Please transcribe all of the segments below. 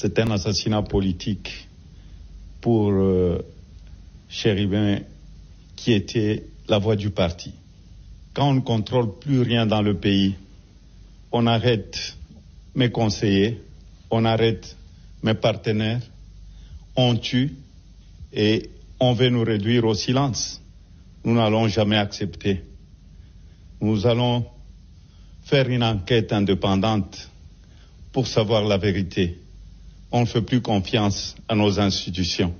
C'est un assassinat politique pour Chéribin, qui était la voix du parti. Quand on ne contrôle plus rien dans le pays, on arrête mes conseillers, on arrête mes partenaires, on tue et on veut nous réduire au silence. Nous n'allons jamais accepter. Nous allons faire une enquête indépendante pour savoir la vérité. On ne fait plus confiance à nos institutions.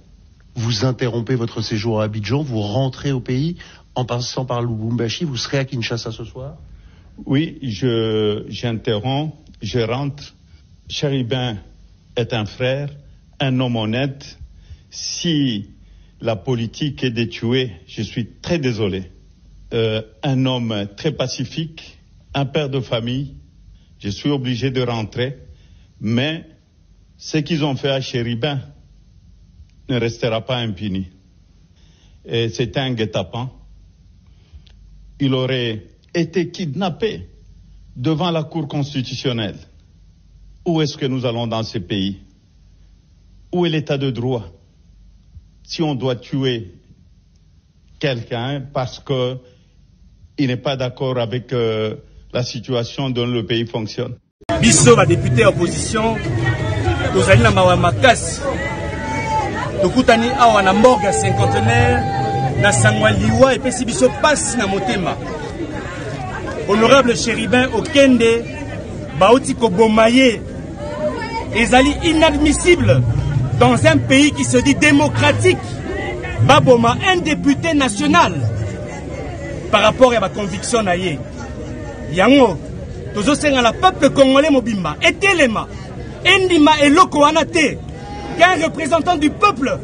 Vous interrompez votre séjour à Abidjan, vous rentrez au pays en passant par Lubumbashi, vous serez à Kinshasa ce soir? Oui, j'interromps, je rentre. Chéribin est un frère, un homme honnête. Si la politique est de tuer, je suis très désolé. Un homme très pacifique, un père de famille, je suis obligé de rentrer, mais ce qu'ils ont fait à Chéribin ne restera pas impuni. Et c'est un guet-apens. Il aurait été kidnappé devant la Cour constitutionnelle. Où est-ce que nous allons dans ce pays? Où est l'état de droit? Si on doit tuer quelqu'un parce qu'il n'est pas d'accord avec la situation dont le pays fonctionne. Biso va député opposition, tozali na mawa makasi. Tokutani awa na morgue ya cinquantenaire na sangwa liwa epesi biso pasi na motema. Honorable Chéribin Okende bauti kobomaye ezali inadmissible dans un pays qui se dit démocratique. Baboma un député national par rapport à ma conviction na ye. Yango tozo senga la peuple congolais mobimba etelema endima eloko wana te qu'un représentant du peuple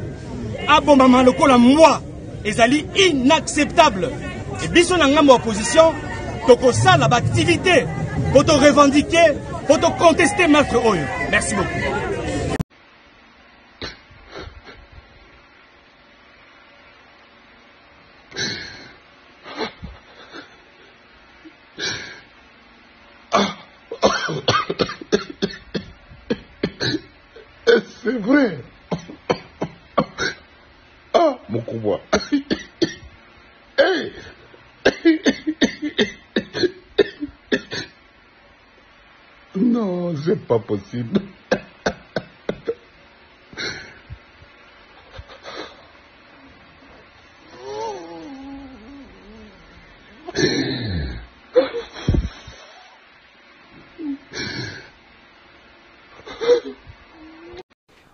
abomama lokola moi ezali inacceptable. Et biso na ngambo opposition toko sala ba activité pour te revendiquer, pour te contester maître oyo. Merci beaucoup. C'est vrai. Ah, mon combat. Hey. Non, c'est pas possible.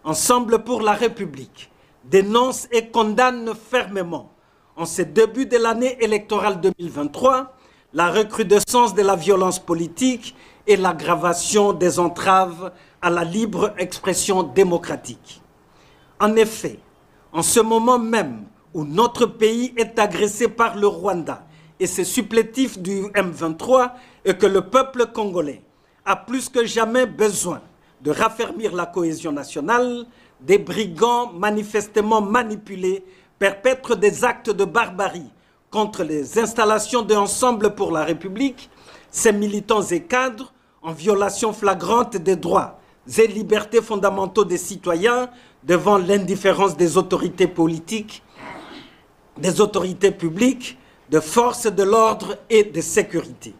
Ensemble pour la République dénonce et condamne fermement, en ce début de l'année électorale 2023, la recrudescence de la violence politique et l'aggravation des entraves à la libre expression démocratique. En effet, en ce moment même où notre pays est agressé par le Rwanda et ses supplétifs du M23 et que le peuple congolais a plus que jamais besoin de raffermir la cohésion nationale, des brigands manifestement manipulés perpètrent des actes de barbarie contre les installations de Ensemble pour la République, ses militants et cadres, en violation flagrante des droits et libertés fondamentaux des citoyens devant l'indifférence des autorités politiques, des autorités publiques, de forces de l'ordre et de sécurité.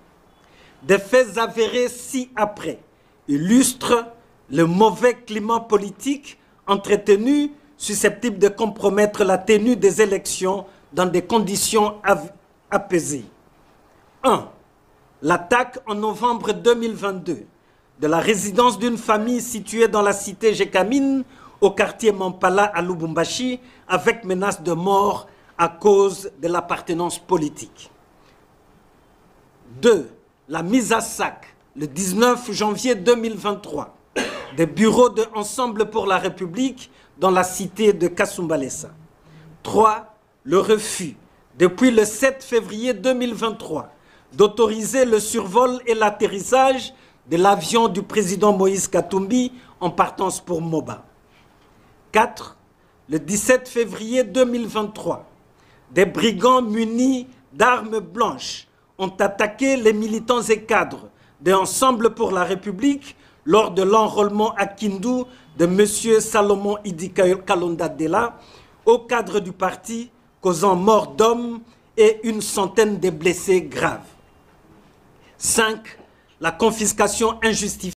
Des faits avérés ci-après illustrent le mauvais climat politique entretenu susceptible de compromettre la tenue des élections dans des conditions apaisées. 1. L'attaque en novembre 2022 de la résidence d'une famille située dans la cité Jekamine au quartier Mampala à Lubumbashi avec menace de mort à cause de l'appartenance politique. 2. La mise à sac le 19 janvier 2023 des bureaux de Ensemble pour la République dans la cité de Kasumbalesa. 3. Le refus, depuis le 7 février 2023, d'autoriser le survol et l'atterrissage de l'avion du président Moïse Katumbi en partance pour Moba. 4. Le 17 février 2023, des brigands munis d'armes blanches ont attaqué les militants et cadres de Ensemble pour la République lors de l'enrôlement à Kindu de M. Salomon Idi Kalonda Dela au cadre du parti, causant mort d'hommes et une centaine de blessés graves. 5. La confiscation injustifiée